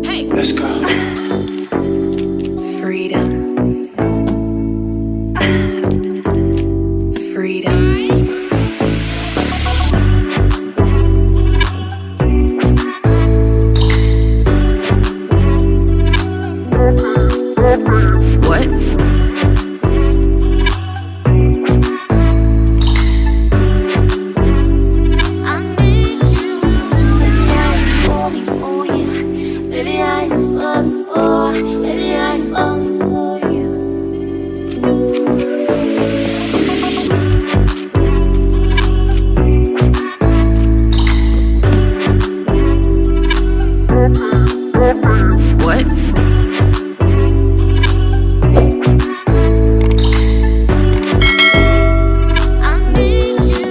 Hey, let's go. Freedom. Freedom. What? I need you. Baby, I'm falling for you. Baby, I'm falling for. Baby, I'm falling for you. What? I need you.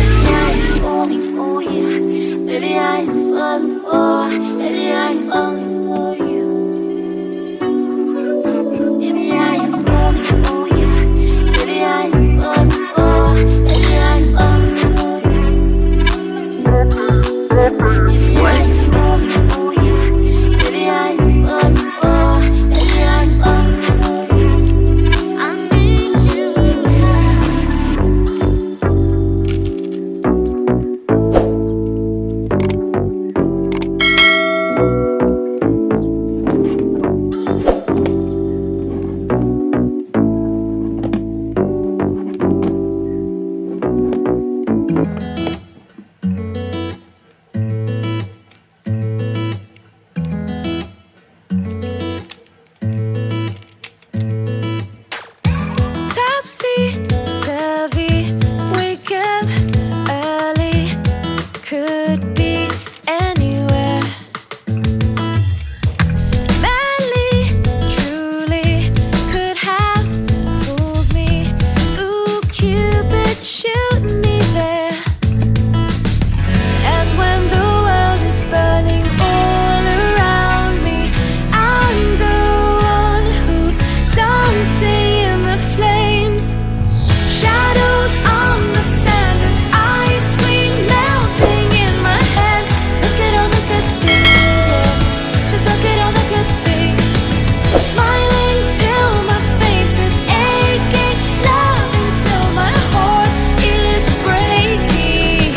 Baby, I'm falling for you. Baby, I'm falling for. Baby, I'm falling for you. Baby, I am falling for you. Baby, I am falling for. Baby, I am falling for you. Baby, I am falling for you. Baby, I am falling for. Baby, I am falling for you. I need you. Topsy-turvy, wake up early, could be anywhere. Madly, truly, could have fooled me. Ooh, Cupid, shoot me there. And when the world is burning all around me, I'm the one who's dancing in the flames. Shadows on the sand and ice cream melting in my hand. Look at all the good things, yeah. Just look at all the good things. Smiling till my face is aching, loving till my heart is breaking.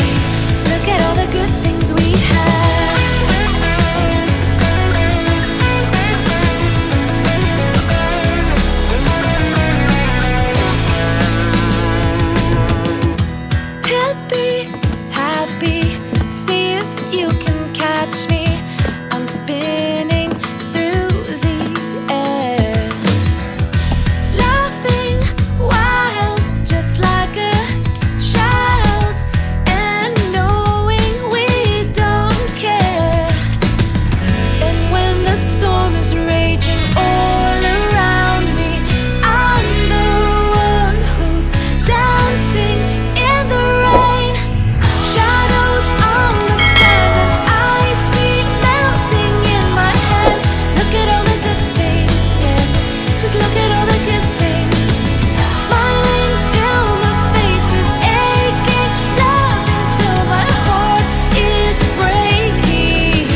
Look at all the good things we have. Happy, happy, see if you can catch me. I'm spinning through the air, laughing wild, just like a child, and knowing we don't care. And when the storm is raging all around me, I'm the one who's dancing in the rain. Shadows on the sand and ice cream melting in my hand. Look at all the good things, yeah. Just look at all the good things. Smiling till my face is aching, loving till my heart is breaking.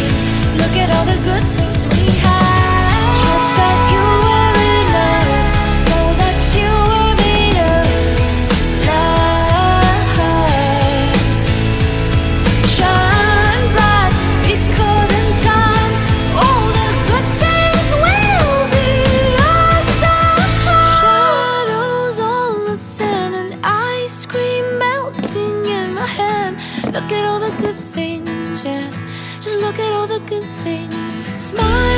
Look at all the good things we have. Trust that you are enough. Know that you are made of love. Shine bright, because in time all the good things will be awesome. Shadows on the sand and ice cream melting in my hand. Look at all the good things, yeah. Just look at all the good things. Smile.